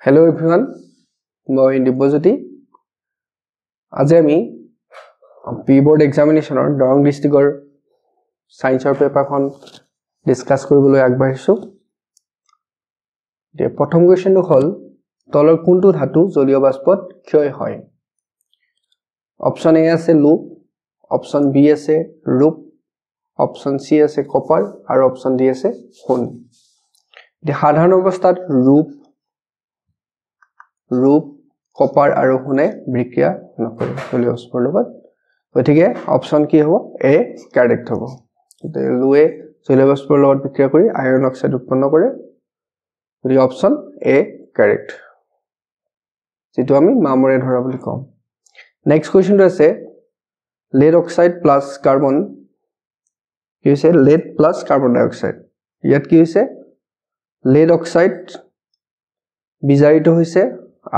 Hello everyone, মই দিব্যজ্যোতি আজি আমি P-board examination or Dharwang district or science or paper খন ডিসকাস কৰিবলৈ আগবাঢ়িছো তে প্ৰথম কোৱেশ্চনটো হ'ল তলৰ কোনটো ধাতু জলীয় বাষ্পত ক্ষয় হয় অপচন এ আছে লুপ অপচন বি আছে ৰূপ অপচন সি আছে কপাৰ আৰু অপচন ডি আছে সোণ তে সাধাৰণ অৱস্থাত ৰূপ কপাৰ আৰু সোণে বিক্ৰিয়া নকৰে জলীয় বাষ্পৰ লগত গতিকে অপচন কি হ'ব এ কাৰেক্ট হ'ব তে লুৱে জলীয় বাষ্পৰ লগত বিক্ৰিয়া কৰি আয়ৰন অক্সাইড উৎপন্ন কৰে গতিকে অপচন এ কাৰেক্ট যেটো আমি মামৰে ধৰা বুলি কম নেক্সট কোৱেশ্চনটো আছে lead oxide plus carbon কি হৈছে lead plus carbon dioxide ইয়াত কি হৈছে lead oxide বিজাৰিত হৈছে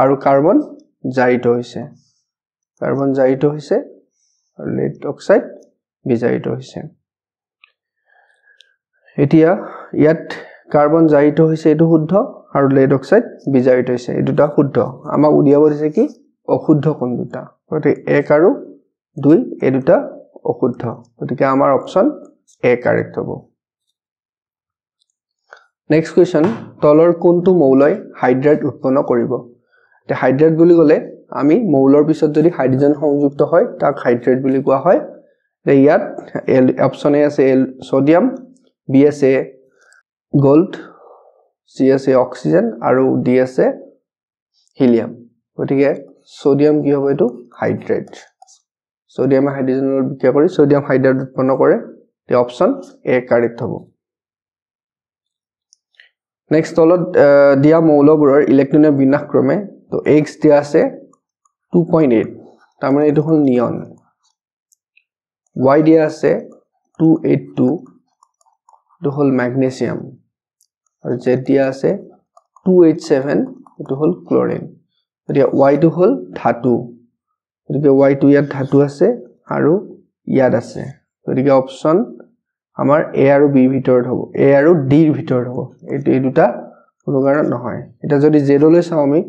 আৰু কাৰ্বন জাৰিত হৈছে কাৰ্বন জাৰিত হৈছে আৰু lead oxide বিজাৰিত হৈছে এতিয়া ইয়াত কাৰ্বন জাৰিত হৈছে এটো শুদ্ধ আৰু lead oxide বিজাৰিত হৈছে এটোটা শুদ্ধ আমাক উলিয়াব দিছে কি অশুদ্ধ কোন দুটা গতিকে 1 আৰু 2 এই দুটা অশুদ্ধ গতিকে আমাৰ অপচন এ কাৰেক্ট হ'ব নেক্সট কোৱেশ্চন তলৰ কোনটো মৌলই হাইড্ৰেট উৎপন্ন কৰিব তে হাইড্ৰেট বুলি গলে আমি মৌলৰ পিছত যদি হাইড্ৰোজেন সংযুক্ত হয় তাক হাইড্ৰেট বুলি কোৱা হয় তে ইয়াত অপচন এ আছে সোডিয়াম বি আছে গোল্ড সি আছে অক্সিজেন আৰু ডি আছে হিলিয়াম গতিকে সোডিয়াম কি হ'ব এটো হাইড্ৰেট সোডিয়াম হাইড্ৰোজেনৰ বিক্ৰিয়া কৰি সোডিয়াম হাইড্ৰেট উৎপন্ন কৰে তে অপচন এ কাৰেক্ট হ'ব নেক্সট তলত দিয়া মৌলবোৰৰ ইলেক্ট্ৰনৰ বিন্যাস ক্ৰমে তো x দিয়া আছে 2.8 তাৰ মানে এটো হ'ল নিয়ন y দিয়া আছে 282 এটো হ'ল ম্যাগনেসিয়াম আৰু z দিয়া আছে 287 এটো হ'ল ক্লোৰিন এতিয়া y টো হ'ল ধাতু গতিকে y টো ইয়াত ধাতু আছে আৰু ইয়াত আছে গতিকে অপচন আমাৰ a আৰু b ভিতৰত হ'ব a আৰু d ভিতৰত হ'ব এটো এই দুটা কোনো কাৰণ নহয় এটা যদি z লৈ চাও আমি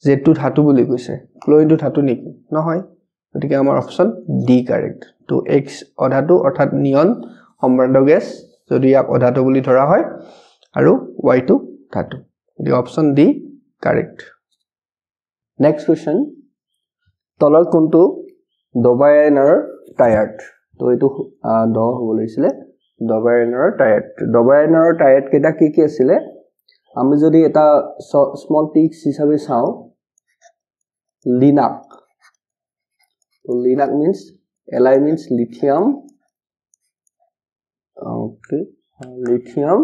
z টো ধাতু বুলি কৈছে ক্লোৰিন টো ধাতু নেকি নহয় গতিকে আমাৰ অপচন ডি কাৰেক্ট তো x অধাতু অৰ্থাৎ নিয়ন সম্বন্ধ গেছ যদি ইয়াক অধাতু বুলি ধৰা হয় আৰু y টো ধাতু গতিকে option D correct next question তলৰ কোনটো ডবাইনাৰ টায়াৰ্ড তো এটো দ হ'ব লাগিছিলে ডবাইনাৰ টায়াৰ্ড কেটা কি আছিলে আমি যদি এটা স্মল টিক্স হিচাপে চাও লিনাক তো linac means Li means lithium okay lithium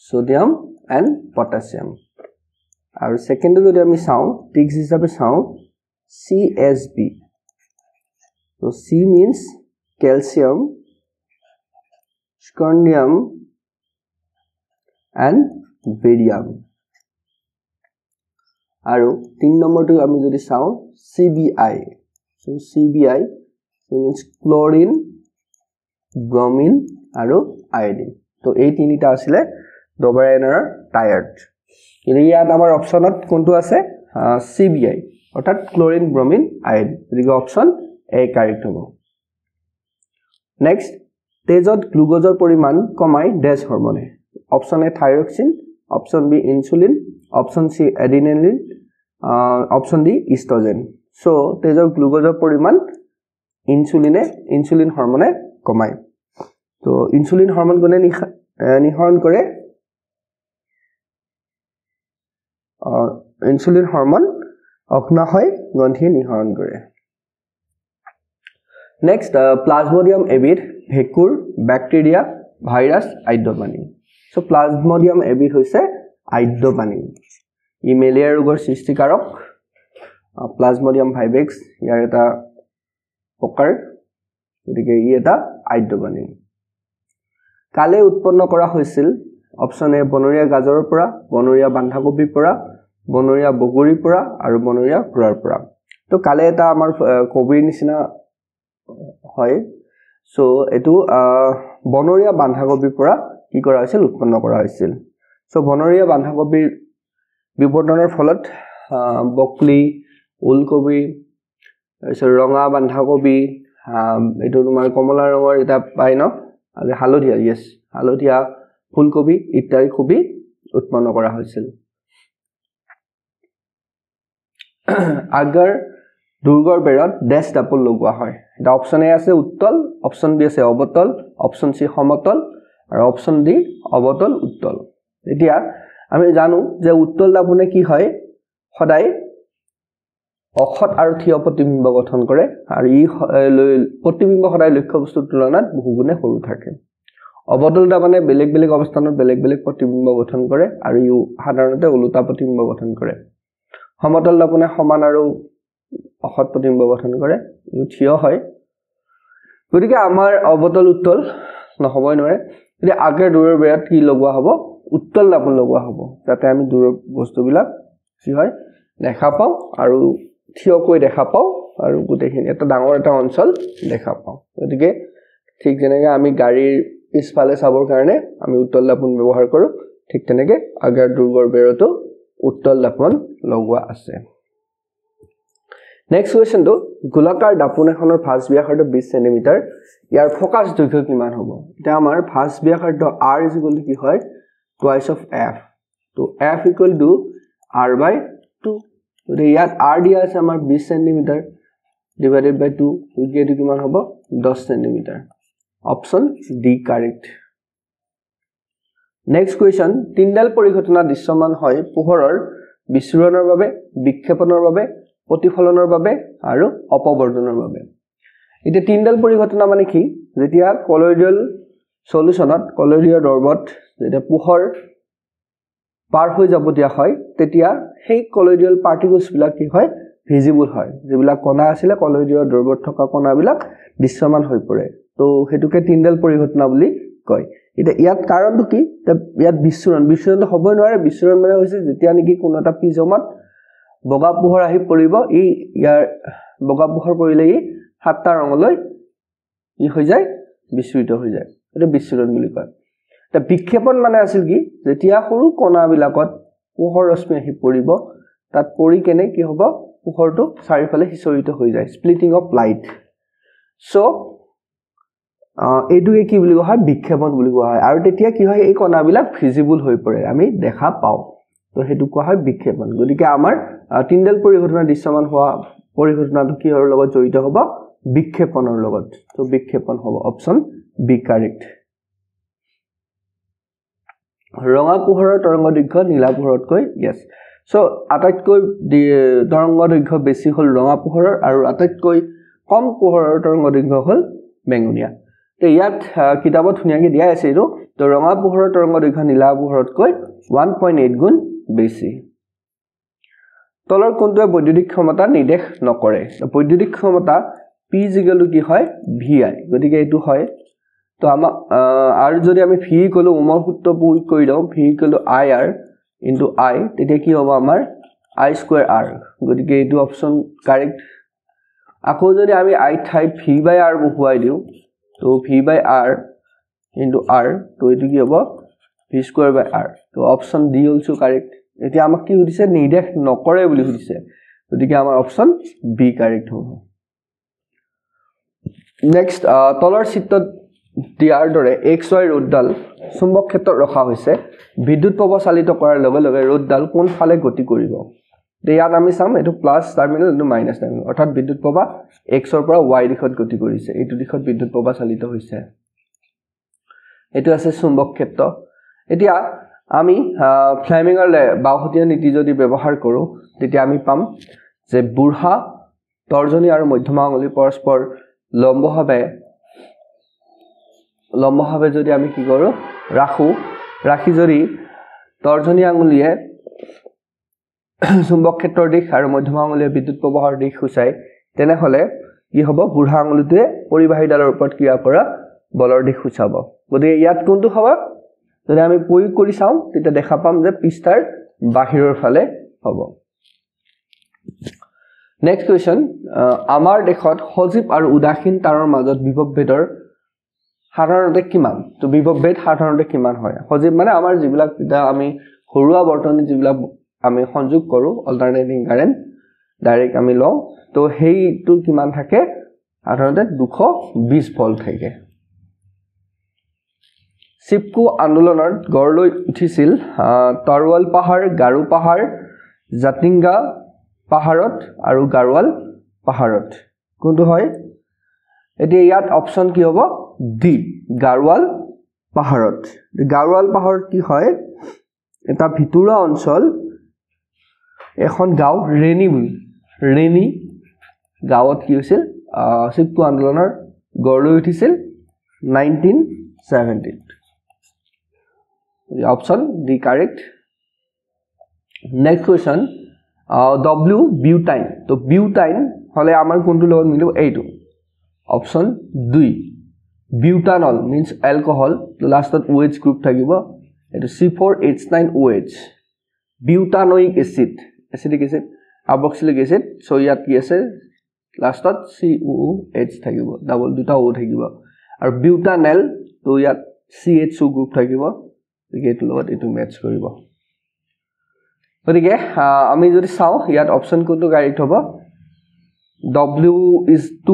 sodium and potassium আৰু সেকেন্ড যদি আমি চাও টিক্স হিচাপে চাও CSB তো C means calcium strontium and barium আৰু 3 নম্বৰটো আমি যদি চাও CBI so CBI means chlorine bromine আৰু iodine তো এই তিনিটা আছিল ডবাইনাৰ টায়াৰ্ড ইয়াত আমাৰ অপচনত কোনটো আছে CBI অৰ্থাৎ ক্লোৰিন ব্ৰোমিন আয়ন গতিকে অপচন এ কাৰেক্ট হ'ব নেক্সট তেজত গ্লুকোজৰ পৰিমাণ কমাই ডেছ হৰমনে option A thyroxine option B insulin option C adrenaline option D oestrogen so তেজৰ গ্লুকোজৰ পৰিমাণ ইনসুলিন হৰমনে কমায় তো ইনসুলিন হৰমন কোনে নিহৰণ কৰে ইনসুলিন হৰমন অগ্নাশয় গ্ৰন্থিয়ে নিহৰণ কৰে নেক্সট প্লাজমোডিয়াম এবিড ভেকুৰ ব্যাকটেৰিয়া ভাইৰাছ আইড্ৰপানী সো প্লাজমোডিয়াম এবিড হৈছে আইড্ৰপানী ই মেলেৰিয়া ৰোগৰ সৃষ্টিকাৰক প্লাজমোডিয়াম ভাইভেক্স ইয়াৰ এটা প্ৰকাৰ গতিকে ই এটা আইড্ৰপানী কালে উৎপন্ন কৰা হৈছিল অপচন এ বনৰীয়া গাজৰৰ পৰা বনৰীয়া বান্ধাকবিৰ পৰা বনৰীয়া বগৰীৰ পৰা আৰু বনৰীয়া গুড়ৰ পৰা তো কালে এটা আমাৰ কবিৰ নিচিনা হয় সো এটো বনৰীয়া বান্ধাকবিৰ পৰা কি কৰা হৈছিল উৎপন্ন কৰা হৈছিল সো বনৰীয়া বান্ধাকবিৰ বিবৰ্তনৰ ফলত বকলি ওলকবি তাৰপিছত ৰঙা বন্ধাকবি এইটো তোমাৰ কমলা ৰঙৰ এটা পাই ন আৰু হালধীয়া ইয়েস হালধীয়া ফুলকবি ইত্যাদি কবি উৎপন্ন কৰা হৈছিল আগাৰ দুৰ্গৰ বেৰত ডেশ ডাপল লগোৱা হয় এটা অপচন এ আছে উত্তল অপচন বি আছে অবতল অপচন সি সমতল আৰু অপচন ডি অবতল উত্তল এতিয়া আমি জানো যে উত্তল দাপনে কি হয় সদায় অখত আৰু থিয় প্ৰতিবিম্ব গঠন কৰে আৰু ই প্ৰতিবিম্ব সদায় লক্ষ্য বস্তুৰ তুলনাত বহুগুণে সৰু থাকে অবতল দাপনে বেলেগ বেলেগ অৱস্থানত বেলেগ বেলেগ প্ৰতিবিম্ব গঠন কৰে আৰু ই সাধাৰণতে ওলোটা প্ৰতিবিম্ব গঠন কৰে সমতল দাপনে সমান আৰু অখত প্ৰতিবিম্ব গঠন কৰে ই থিয় হয় গতিকে আমাৰ অবতল উত্তল নহবই নোৱাৰে যদি আগে দূৰৰ বেৰত কি লগোৱা হ'ব উত্তল দাপন লগোৱা হ'ব যাতে আমি দূৰৰ বস্তুবিলাক কি হয় দেখা পাওঁ আৰু থিয়কৈ দেখা পাওঁ আৰু গোটেইখিনি এটা ডাঙৰ এটা অঞ্চল দেখা পাওঁ গতিকে ঠিক যেনেকৈ আমি গাড়ীৰ পিছফালে চাবৰ কাৰণে আমি উত্তল দাপন ব্যৱহাৰ কৰোঁ ঠিক তেনেকৈ আগাৰ দুৰ্গৰ বেৰতো উত্তল দাপন লগোৱা আছে নেক্সট কোৱেশ্চনটো গোলাকাৰ দাপন এখনৰ ফাঁচ ব্যাসাৰ্ধ 20 সেন্টিমিটাৰ ইয়াৰ ফোকাস দৈৰ্ঘ্য কিমান হ'ব এটা আমাৰ ফাঁচ ব্যাসাৰ্ধ r কি হয় twice of f তো f equal to r by 2 তো ইয়াত r দিয়া আছে আমাৰ 20 সেন্টিমিটাৰ divided by 2 গতিকে এটো কিমান হ'ব 10 centimetre option D correct next question Tyndall পৰিঘটনা দৃশ্যমান হয় পোহৰৰ বিচ্ছুৰণৰ বাবে বিক্ষেপণৰ বাবে প্ৰতিফলনৰ বাবে আৰু অপবৰ্ধনৰ বাবে এটা তিনডাল পৰিঘটনা মানে কি যেতিয়া কলয়েডাল সলিউশনত কলয়েডীয় দৰ্বত যেতিয়া পোহৰ পাৰ হৈ যাব দিয়া হয় তেতিয়া সেই কলয়েডিয়াল পাৰ্টিকলছ বিলাক কি হয় ভিজিবল হয় যেবিলাক কণা আছিল কলয়েডীয় দৰ্বত থকা কণাবিলাক দৃশ্যমান হৈ পৰে তো হেতুকে তিনডাল পৰিঘটনা বুলি কয় এটা ইয়াত কাৰণটো কি ইয়াত বিচ্ছুৰণ হ'বই নোৱাৰে বিচ্ছুৰণ মানে হৈছে যেতিয়া নেকি কোনো এটা প্ৰিজমত বগা পোহৰ আহি পৰিব ইয়াৰ বগা পোহৰ পৰিলে সাতটা ৰঙলৈ হৈ যায় বিচ্ছুৰিত হৈ যায় এটা বিচ্ছুৰণ বুলি কয় এটা বিক্ষেপণ মানে আছিল কি যেতিয়া সৰু কণাবিলাকত পোহৰ ৰশ্মি আহি পৰিব তাত পৰি কেনে কি হ'ব পোহৰটো চাৰিফালে হিচৰিত হৈ যায় স্প্লিটিং অফ লাইট সো এইটোকে কি বুলি কোৱা হয় বিক্ষেপণ বুলি কোৱা হয় আৰু তেতিয়া কি হয় এই কণাবিলাক ভিজিবল হৈ পৰে আমি দেখা পাওঁ তো হেতু কোৱা হয় বিক্ষেপণ গতিকে আমাৰ তিনডাল পৰিঘটনা দৃশ্যমান হোৱা পৰিঘটনাটো কিহৰ লগত জড়িত হ'ব বিক্ষেপণৰ লগত তো বিক্ষেপণ হ'ব অপচন বি কাৰেক্ট ৰঙা পোহৰৰ তৰংগ দৈৰ্ঘ্য নীলা পোহৰতকৈ ইয়েস সো আটাইতকৈ তৰংগ দৈৰ্ঘ্য বেছি হ'ল ৰঙা পোহৰৰ আৰু আটাইতকৈ কম পোহৰৰ তৰংগ দৈৰ্ঘ্য হ'ল বেঙুনীয়া তো ইয়াত কিতাবত ধুনিয়াকৈ দিয়া আছে এইটো তো ৰঙা পোহৰৰ তৰংগ দৈৰ্ঘ্য নীলা পোহৰতকৈ 1.8 গুণ বেছি তলৰ কোনটোৱে বৈদ্যুতিক ক্ষমতা নিৰ্দেশ নকৰে বৈদ্যুতিক ক্ষমতা P কি হয় VI গতিকে এইটো হয় তো আমাৰ আৰু যদি আমি V কলো ওমৰ সূত্ৰ প্ৰয়োগ কৰি দাও V IR into I তেতিয়া কি হ'ব আমাৰ I square R গতিকে এইটো অপচন কাৰেক্ট আকৌ যদি আমি I ঠাই V/R বহুৱাই দিও তো V/R into R তো এইটো কি হ'ব V square by R তো অপচন ডি অলসো কাৰেক্ট এতিয়া আমাক কি সুধিছে নিৰ্দেশ নকৰে বুলি সুধিছে গতিকে আমাৰ অপচন বি কাৰেক্ট হ'ব নেক্সট তলৰ চিত্ৰত দিয়াৰ দৰে XY ৰোডডাল চুম্বক ক্ষেত্ৰত ৰখা হৈছে বিদ্যুৎ প্ৰবাহ চালিত কৰাৰ লগে লগে ৰোডডাল কোন ফালে গতি কৰিব ইয়াত আমি চাম এটো প্লাস টাৰ্মিনেল এটো মাইনাস টাৰ্মিনেল অৰ্থাৎ বিদ্যুৎ প্ৰবাহ x ৰ পৰা y দিশত গতি কৰিছে এইটো দিশত বিদ্যুৎ প্ৰবাহ চালিত হৈছে এটো আছে চুম্বক ক্ষেত্ৰ এতিয়া আমি ফ্লেমিঙৰ বাহুতীয় নীতি যদি ব্যৱহাৰ কৰো তেতিয়া আমি পাম যে বুঢ়া তৰ্জনী আৰু মধ্যমা আঙুলি পৰস্পৰ লম্বভাৱে যদি আমি কি কৰো ৰাখি যদি তৰ্জনী আঙুলিয়ে চুম্বক ক্ষেত্ৰৰ দিশ আৰু মধ্যমা আঙুলিয়ে বিদ্যুৎ প্ৰবাহৰ দিশ সূচায় তেনেহলে কি হ'ব বুঢ়া আঙুলিটোৱে পৰিবাহীডালৰ ওপৰত ক্ৰিয়া কৰা বলৰ দিশ সূচাব গতিকে ইয়াত কোনটো হ'ব যদি আমি প্ৰয়োগ কৰি চাও তেতিয়া দেখা পাম যে পৃষ্ঠাৰ বাহিৰৰ ফালে হ'ব নেক্সট কোৱেশ্চন আমাৰ দেশত সজীৱ আৰু উদাসীন তাৰৰ মাজত বিভৱ ভেদৰ সাধাৰণতে কিমান তো বিভৱ ভেদ সাধাৰণতে কিমান হয় সজীৱ মানে আমাৰ যিবিলাক আমি ঘৰুৱা বৰ্তনী যিবিলাক আমি সংযোগ কৰো অল্টাৰনেটিং কাৰেন্ট ডাইৰেক্ট আমি লওঁ তো হেইটো কিমান থাকে সাধাৰণতে 220 ভোল্ট থাকে সিপকো আন্দোলনৰ গড়লৈ উঠিছিল তৰৱাল পাহাৰ গাৰু পাহাৰ জাতিংগা পাহাৰত আৰু গাৰৱাল পাহাৰত কোনটো হয় এতিয়া ইয়াত অপচন কি হ'ব ডি গাৰৱাল পাহাৰত গাৰৱাল কি হয় এটা ভিতৰুৱা অঞ্চল এখন গাঁও ৰেনী গাঁৱত কি হৈছিল সিপকো আন্দোলনৰ গড়লৈ উঠিছিল 1970 option D correct next question W butane to butane hole amar kontu logot milibo eitu option 2 butanol means alcohol to last OH group thakibo etu C4H9OH butanoic acid acidic acid carboxylic acid so yat ki ase last COOH thakibo double duta O thakibo aru butanol to yat CH2 group thakibo gate লগত এটো match কৰিব গতিকে আমি যদি চাও ইয়াত option কোনটো correct হ'ব W is 2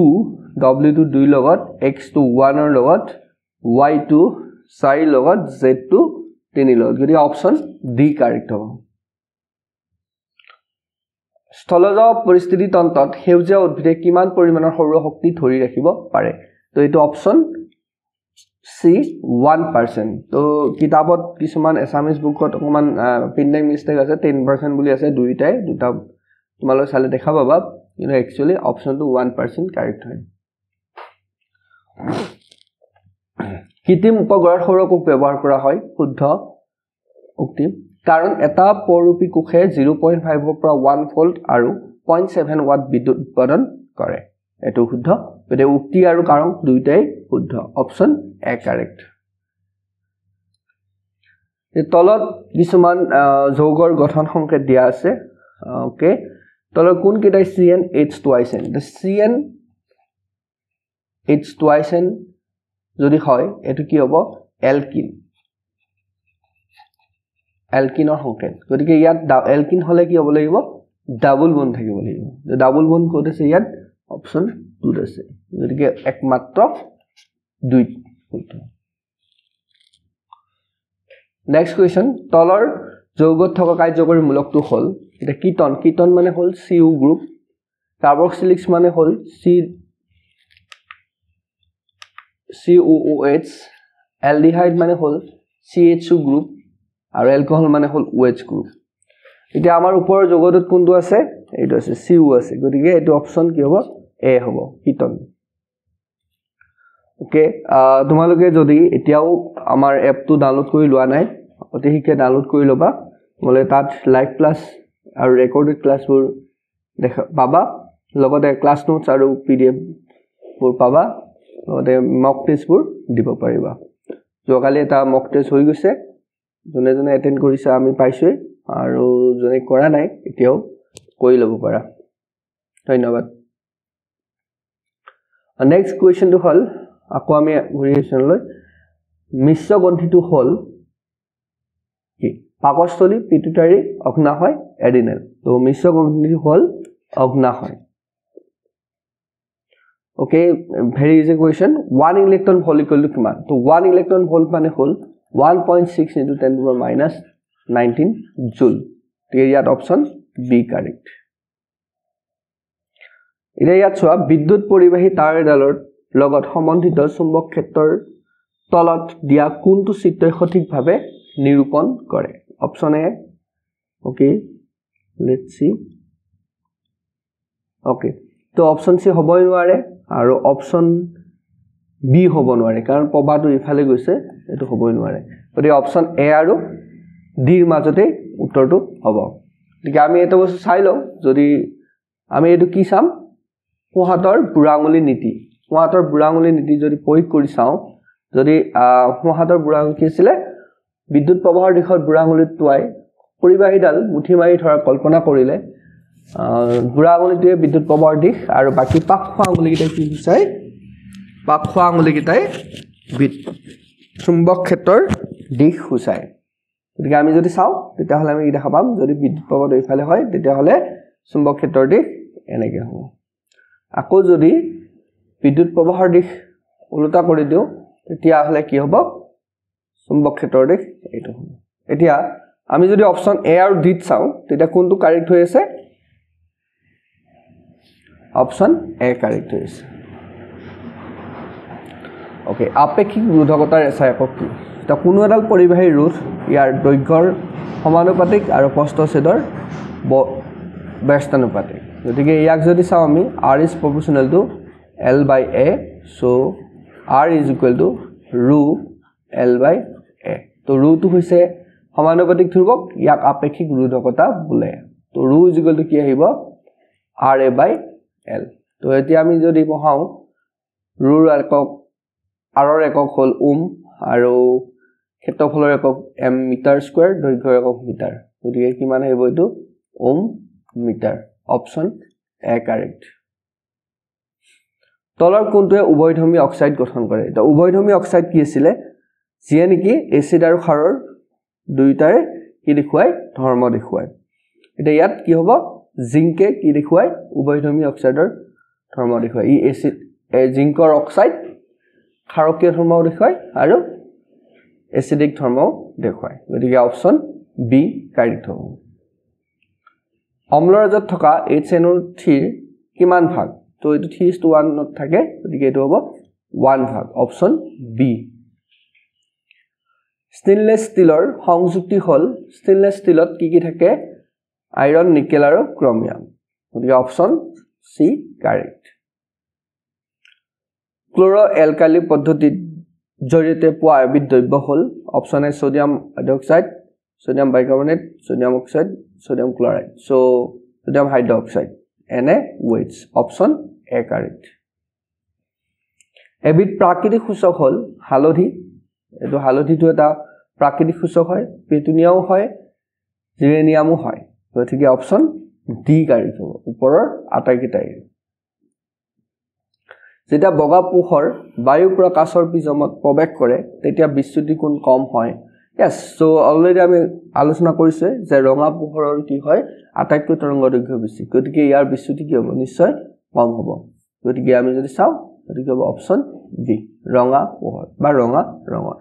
W to 2 লগত X to 1 ৰ লগত Y to 4 লগত Z to 3 লগত গতিকে অপচন ডি কাৰেক্ট হ'ব স্থলজ পৰিস্থিতি তন্ত্ৰত হেউজীয়া উদ্ভিদে কিমান পৰিমাণৰ সৌৰ শক্তি ধৰি ৰাখিব পাৰে তো এটো অপচন C 1% তো কিতাবত কিছুমান এসামিজ বুকত অকমান প্ৰিন্টিং মিস্টেক আছে 10% বুলি আছে দুটা তোমালৈ চালে দেখা পাবা কিন্তু একচুয়ালি অপচন টু 1% কাৰেক্ট হয় কৃত্ৰিম উপগ্ৰহৰ সৌৰকোষ ব্যৱহাৰ কৰা হয় শুদ্ধ উক্তি কাৰণ এটা পৌৰপী কোষে 0.5 ৰ পৰা 1 ভোল্ট আৰু 0.7 ওয়াট বিদ্যুৎ উৎপাদন কৰে এটো শুদ্ধ এতে উক্তি আৰু কাৰণ দুইটাই শুদ্ধ অপচন এ কাৰেক্ট এই তলত কিছুমান যৌগৰ গঠন সংকেত দিয়া আছে ওকে তলৰ কোন কেইটাই CnH2n the CnH2n যদি হয় এটো কি হ'ব এলকিনৰ সংকেত গতিকে ইয়াত এলকিন হলে কি হ'ব লাগিব ডাবল বন্ড থাকিব লাগিব ডাবল বন্ড কোড আছে ইয়াত অপচন 2 আছে গতিকে একমাত্ৰ 2 নেক্সট কোৱেশ্চন তলৰ যৌগত থকা কাৰ্যকৰী মূলকটো হল এটা কিটন মানে হল Cu গ্ৰুপ কাৰ্বক্সিলিক্স মানে হল COOH এলডিহাইড মানে হল CH2 গ্ৰুপ আৰু এলকোহল মানে হল OH গ্ৰুপ এতিয়া আমাৰ ওপৰৰ যৌগটোত কোনটো আছে এইটো আছে Cu আছে গতিকে এইটো অপচন কি হ'ব এ হ'ব কিটন ওকে তোমালোকে যদি এতিয়াও আমাৰ এপটো ডাউনলোড কৰি লোৱা নাই অতি শীঘ্ৰে ডাউনলোড কৰি লবা মলে তাত লাইভ ক্লাস আৰু ৰেকৰ্ডেড ক্লাসবোৰ দেখা পাবা লগতে ক্লাস নোটস আৰু PDF বোৰ পাবা লগতে মক টেষ্টবোৰ দিব পাৰিবা যোৱাকালি এটা মক টেষ্ট হৈ গৈছে জনে এটেন্ড কৰিছে আমি পাইছো আৰু জনে কৰা নাই এতিয়াও কৰি লব পাৰা ধন্যবাদ নেক্সট কোৱেশ্চনটো হল আকৌ আমি ভেৰিয়েশনলৈ মিশ্ৰ গ্ৰন্থিটো হল কি পাকস্থলী পিটুটাৰী অগ্নাশয় এডিনেল তো মিশ্ৰ গ্ৰন্থিটো হল অগ্নাশয় okay very easy question 1 electron volt equal to কিমান তো 1 ইলেক্ট্ৰন ভোল্ট মানে হল 1.6 into 10 to the minus 19 joule ঠিক ইয়াত অপচন বি কাৰেক্ট ইনে ইয়াত সোৱা বিদ্যুৎ পৰিবাহী তাঁৰ এডালৰ লগত সম্বন্ধিত চুম্বক ক্ষেত্ৰৰ তলত দিয়া কোনটো চিত্ৰই সঠিকভাৱে নিৰূপণ কৰে option A okay let's see okay তো অপচন সি হ'বই নোৱাৰে আৰু অপচন বি হ'ব নোৱাৰে কাৰণ প্ৰবাহটো ইফালে গৈছে এটো হ'বই নোৱাৰে গতিকে অপচন এ আৰু ডিৰ মাজতে উত্তৰটো হ'ব ঠিক আমি এটা বস্তু চাই লও যদি আমি এটো কি চাম সোঁহাতৰ বুঢ়া আঙুলি নীতি সোঁহাতৰ বুঢ়া আঙুলি নীতি যদি প্ৰয়োগ কৰি চাও যদি সোঁহাতৰ বুঢ়া আঙুলি কি আছিল বিদ্যুৎ প্ৰবাহৰ দিশত বুঢ়া আঙুলিত টুৱাই পৰিবাহীডাল মুঠি মাৰি ধৰা কল্পনা কৰিলে বুঢ়া আঙুলিটোৱে বিদ্যুৎ প্ৰবাহৰ দিশ আৰু বাকি পাকখোৱা আঙুলিকেইটা কি হৈছে পাকখোৱা আঙুলিকেইটাই চুম্বক ক্ষেত্ৰৰ দিশ সূচায় গতিকে আমি যদি চাও তেতিয়াহ'লে আমি কি দেখা পাম যদি বিদ্যুৎ প্ৰবাহ দুইফালে হয় তেতিয়াহ'লে চুম্বক ক্ষেত্ৰৰ দিশ এনেকৈ হ'ব আকৌ যদি বিদ্যুৎ প্ৰবাহৰ দিশ উল্টা কৰি দিও তেতিয়াহ'লে কি হ'ব চুম্বক ক্ষেত্ৰৰ দিশ এইটো হ'ব এতিয়া আমি যদি অপচন এ আৰু ডি চাও তেতিয়া কোনটো কাৰেক্ট হৈ আছে অপচন এ কাৰেক্ট হৈ আছে ওকে আপেক্ষিক ৰোধকতাৰ এছাই একক কি এটা কোনো এডাল পৰিবাহী ৰোধ ইয়াৰ দৈৰ্ঘ্যৰ সমানুপাতিক আৰু প্ৰস্থচ্ছেদৰ ব্যস্তানুপাতিক গতিকে ইয়াক যদি চাও আমি r is proportional to l by a so r is equal to rho l by a তো rho টো হৈছে সমানুপাতিক ধ্ৰুৱক ইয়াক আপেক্ষিক ৰোধকতা বোলে তো rho is equal to কি আহিব ra by l তো এতিয়া আমি যদি পঢ়াও rho ৰ একক r ৰ একক হল ওম আৰু ক্ষেত্ৰফলৰ একক m মিটাৰ স্কয়াৰ দৈৰ্ঘ্যৰ একক মিটাৰ গতিকে কিমান আহিব এটো ওম মিটাৰ অপচন এ কাৰেক্ট তলৰ কোনটোৱে উভয়ধৰ্মী অক্সাইড গঠন কৰে এটা উভয়ধৰ্মী অক্সাইড কি আছিল যিয়ে নেকি এচিড আৰু ক্ষাৰৰ দুইটাৰে কি দেখুৱাই ধৰ্ম দেখুৱাই এটা ইয়াত কি হ'ব জিংকে কি দেখুৱাই উভয়ধৰ্মী অক্সাইডৰ ধৰ্ম দেখুৱাই ই এচিড জিংকৰ অক্সাইড ক্ষাৰকীয় ধৰ্ম দেখুৱাই আৰু এচিডিক ধৰ্ম দেখুৱাই গতিকে অপচন বি কাৰেক্ট হ'ব অম্লৰাজত থকা HNO3 কিমান ভাগ তো এটো 3:1 নত থাকে গতিকে এটো হ'ব 1 ভাগ অপচন বি স্টেইনলেস ষ্টিলৰ সংযুক্তি হল স্টেইনলেস ষ্টিলত কি থাকে আইৰন নিকেল আৰু ক্ৰোমিয়াম গতিকে option C correct chloro alkali পদ্ধতিত জৰিয়তে পোৱা এবিধ দ্ৰব্য হল option A sodium hydroxide sodium bicarbonate sodium oxide sodium chloride so sodium hydroxide NaOH option A correct এবিধ প্ৰাকৃতিক সূচক হল হালধি এটো হালধিটো এটা প্ৰাকৃতিক সূচক হয় পেটুনিয়াও হয় জিৰেনিয়ামও হয় গতিকে অপচন ডি কাৰেক্ট হ'ব ওপৰৰ আটাইকেইটাই যেতিয়া বগা পোহৰ বায়ু প্ৰকাশৰ পিছমত প্ৰৱেশ কৰে তেতিয়া বিচ্যুতি কোণ কম হয় yes so already আমি আলোচনা কৰিছে যে ৰঙা পোহৰৰ কি হয় আটাইতকৈ তৰংগ দৈৰ্ঘ্য বেছি গতিকে ইয়াৰ বিচ্যুতি কি হ'ব নিশ্চয় কম হ'ব গতিকে আমি যদি চাও গতিকে হ'ব অপচন বি ৰঙা পোহৰ বা ৰঙা ৰঙৰ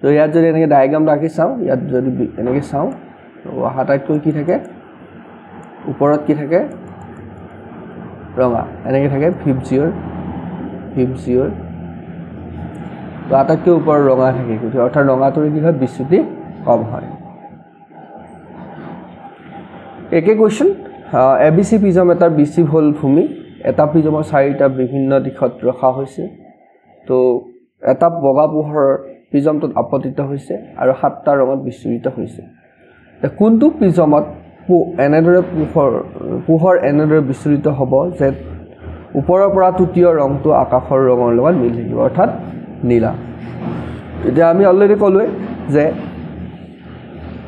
তো ইয়াত যদি এনেকৈ ডায়াগ্ৰাম ৰাখি চাও ইয়াত যদি এনেকৈ চাও আটাইতকৈ কি থাকে ওপৰত কি থাকে ৰঙা এনেকৈ থাকে 50 তো আটাইতকৈ ওপৰৰ ৰঙা থাকে গতিকে অৰ্থাৎ ৰঙাটোৰ কি হয় বিচ্যুতি কম হয় একে কোৱেশ্চন এবিসি প্ৰিজম এটাৰ বিসি হল ভূমি এটা প্ৰিজমৰ চাৰিটা বিভিন্ন দিশত ৰখা হৈছে তো এটা বগা পোহৰৰ প্ৰিজমটোত আপতিত হৈছে আৰু সাতটা ৰঙত বিচ্ছুৰিত হৈছে কোনটো প্ৰিজমত এনেদৰে পোহৰ এনেদৰে বিচ্ছুৰিত হ'ব যে ওপৰৰ পৰা তৃতীয় ৰংটো আকাশৰ ৰঙৰ লগত মিল থাকিব অৰ্থাৎ নীলা এতিয়া আমি অলৰেডি ক'লোৱে যে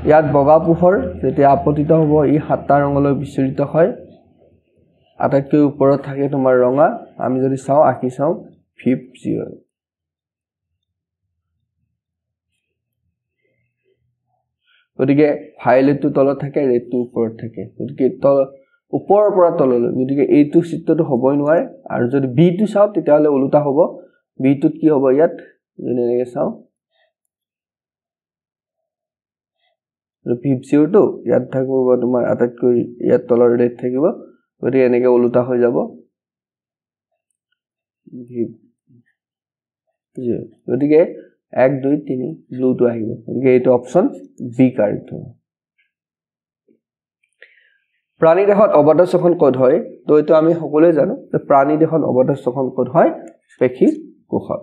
ইয়াত বগা পোহৰ যেতিয়া আপতিত হ'ব ই সাতটা ৰঙলৈ বিচ্ছুৰিত হয় আটাইতকৈ ওপৰত থাকে তোমাৰ ৰঙা আমি যদি চাও আকি চাও 50 গতিকে ভায়োলেটটো তলত থাকে ৰেডটো ওপৰত থাকে গতিকে ওপৰৰ পৰা তললৈ গতিকে এইটো চিত্ৰটো হ'বই নোৱাৰে আৰু যদি বি টো চাও তেতিয়াহলে উল্টা হ'ব বি টোত কি হ'ব ইয়াত যদি এনেকৈ চাও 50 টো ইয়াত থাকিব তোমাৰ আটাইতকৈ ইয়াত তলৰ ৰেড থাকিব গতিকে এনেকৈ উল্টা হৈ যাব গতিকে 1 2 3 ব্লুটো আহিব গতিকে এইটো অপচন বি কাৰেক্ট হ'ব প্ৰাণী দেহত অবদান শোষণ ক'ত হয় তো এইটো আমি সকলোৱে জানো যে প্ৰাণী দেহত অবদান শোষণ ক'ত হয় পেশী কোষত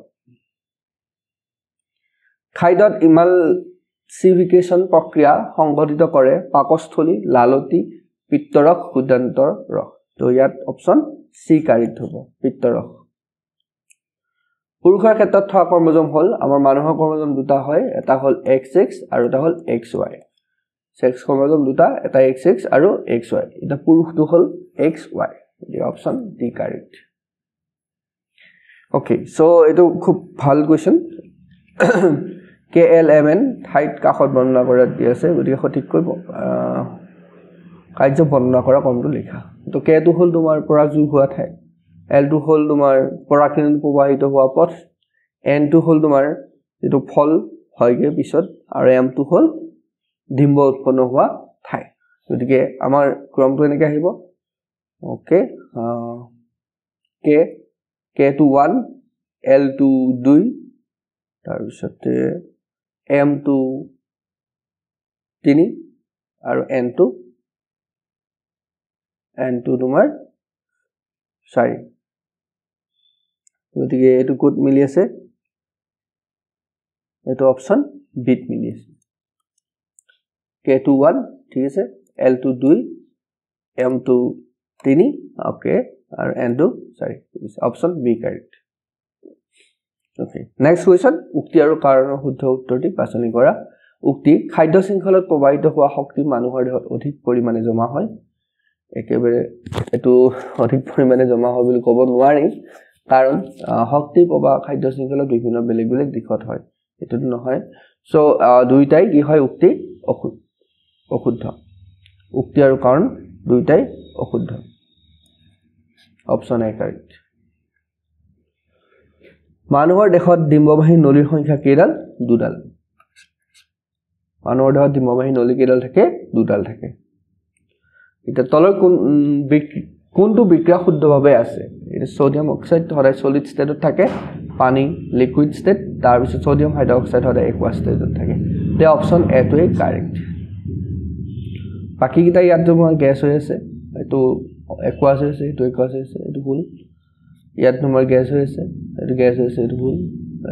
খাদ্যত ইমালচিফিকেশন প্ৰক্ৰিয়া সংঘটিত কৰে পাকস্থলী লালতি পিত্তৰস ক্ষুদ্ৰান্তৰ ৰস তো ইয়াত অপচন সি কাৰেক্ট হ'ব পিত্তৰস পুৰুষৰ ক্ষেত্ৰত থকা ক্ৰমোজম হল আমাৰ মানুহৰ ক্ৰমোজম দুটা হয় এটা হল XX আৰু এটা হল XY সেক্স ক্ৰমোজম দুটা এটা XX আৰু XY এটা পুৰুষটো হল XY দি option D correct okay so এটো খুব ভাল কোৱেশ্চন KLMN ঠাইত কাষত বৰ্ণনা কৰা দি আছে গতিকে সঠিককৈ কাৰ্য বৰ্ণনা কৰা ক্ৰমটো লিখা তো K টো হ'ল তোমাৰ পৰাগযোগ হোৱা ঠাই L টো হ'ল তোমাৰ পৰাগৰেণু প্ৰবাহিত হোৱা পথ N টো হ'ল তোমাৰ যেটো ফল হয়গে পিছত আৰু M টো হ'ল ডিম্ব উৎপন্ন হোৱা ঠাই গতিকে আমাৰ ক্ৰমটো এনেকৈ আহিব ওকে K টো 1 L টো 2 তাৰ পিছতে M টো 3 আৰু N টো তোমাৰ 4 গতিকে এটো কোড মিলি আছে এটো অপচন বিট মিলি আছে K টো 1 ঠিক আছে L টো 2 M টো 3 ওকে আৰু N টো 4 option B correct okay next question উক্তি আৰু কাৰণৰ শুদ্ধ উত্তৰটি বাছনি কৰা উক্তি খাদ্য শৃংখলত প্ৰবাহিত হোৱা শক্তি মানুহৰ দেহত অধিক পৰিমাণে জমা হয় একেবাৰে এটো অধিক পৰিমাণে জমা হয় বুলি ক'ব নোৱাৰি কাৰণ শক্তি প্ৰবাহ খাদ্য শৃংখলত বিভিন্ন বেলেগ বেলেগ দিশত হয় এটো নহয় সো দুইটাই কি হয় উক্তি অশুদ্ধ উক্তি আৰু কাৰণ দুইটাই অশুদ্ধ অপচন এ কাৰেক্ট মানুহৰ দেহত ডিম্ববাহী নলীৰ সংখ্যা কেইডাল দুডাল মানুহৰ দেহত ডিম্ববাহী নলী কেইডাল থাকে দুডাল থাকে এটা তলৰ কোনটো বিক্ৰিয়া শুদ্ধভাৱে আছে এটা সোডিয়াম অক্সাইড সদায় সলিড ষ্টেটত থাকে পানী লিকুইড ষ্টেট তাৰ পিছত সোডিয়াম হাইড্ৰক্সাইড সদায় একুয়াছ ষ্টেটত থাকে তে অপচন এ টোই কাৰেক্ট বাকি কিটা ইয়াত তোমাৰ গ্যাস হৈ আছে এটো একুয়াছ হৈছে এটো একুয়াছ হৈছে এটো ভুল ইয়াত তোমাৰ গ্যাস হৈ আছে এটো গ্যাস হৈছে এটো ভুল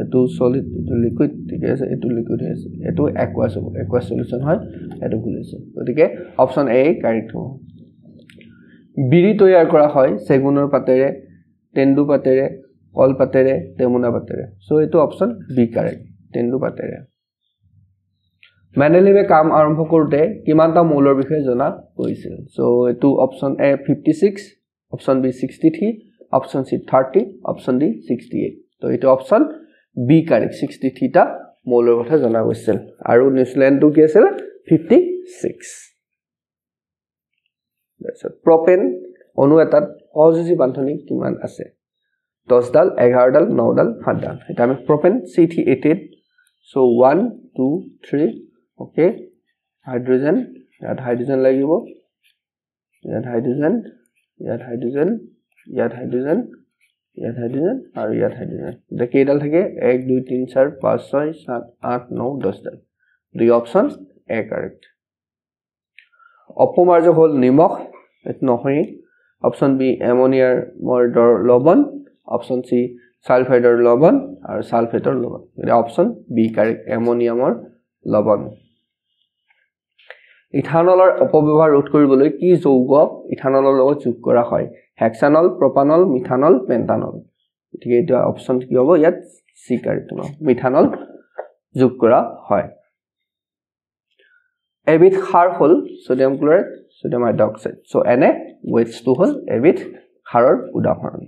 এটো সলিড এটো লিকুইড ঠিক আছে এটো লিকুইড আছে এটো একুয়াছ হ'ব একুয়াছ সলিউশন হয় এটো ভুল হৈছে গতিকে অপচন এ কাৰেক্ট হ'ব বিড়ি তৈয়াৰ কৰা হয় চেগুনৰ পাতেৰে তেন্দু পাতেৰে কল পাতেৰে তেমুনা পাতেৰে সো এটো অপচন বি কাৰেক্ট তেন্দু পাতেৰে মেণ্ডেলিভে কাম আৰম্ভ কৰোতে কিমানটা মৌলৰ বিষয়ে জনা গৈছিল সো এটো option A 56 option B 63 option C 30 option D 68 তো এটো অপচন বি কাৰেক্ট 63 টা মৌলৰ কথা জনা গৈছিল আৰু নিউজিলেণ্ড টো কি আছিল 56 প্ৰপেন অণু এটাত সহযোজী বান্ধনিক কিমান আছে 10 ডাল 11 ডাল 9 ডাল 7 ডাল এটা আমি propane CT88 so 1 2 3 okay hydrogen ইয়াত হাইড্ৰোজেন লাগিব ইয়াত হাইড্ৰোজেন ইয়াত হাইড্ৰোজেন ইয়াত হাইড্ৰোজেন ইয়াত হাইড্ৰোজেন আৰু ইয়াত হাইড্ৰোজেন এটা কেইডাল থাকে 1 2 3 4 5 6 7 8 9 10 ডাল দুই অপচন এ কাৰেক্ট অপমাৰ্জক হল নিমখ এত নহয় অপচন বি এমোনিয়াৰ মৰ্ডৰ লবণ অপচন সি সালফাইডৰ লবণ আৰু সালফেটৰ লবণ এটা অপচন বি কাৰেক্ট এমোনিয়ামৰ লবণ ইথানলৰ অপব্যৱহাৰ ৰোধ কৰিবলৈ কি যৌগ ইথানলৰ লগত যোগ কৰা হয় হেক্সানল প্ৰপানল মিথানল পেন্টানল ঠিক আছে এটা অপচন কি হ'ব ইয়াত সি কাৰেক্ট হ'ব মিথানল যোগ কৰা হয় এবিধ ক্ষাৰ হল sodium chloride sodium hydroxide so NaOH টো হল এবিধ ক্ষাৰৰ উদাহৰণ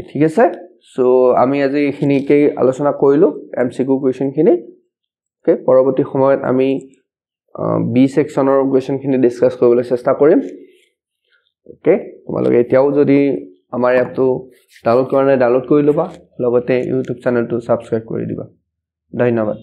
ঠিক আছে সো আমি আজি এখিনিকে আলোচনা কৰিলো MCQ কোৱেশ্চন খিনি ওকে পৰৱৰ্তী সময়ত আমি বি সেকশনৰ কোৱেশ্চন খিনি ডিসকাস কৰিবলৈ চেষ্টা কৰিম ওকে তোমালোকে এতিয়াও যদি আমাৰ এপটো ডাউনলোড কৰা নাই ডাউনলোড কৰি লবা লগতে ইউটিউব চেনেলটো সাবস্ক্ৰাইব কৰি দিবা ধন্যবাদ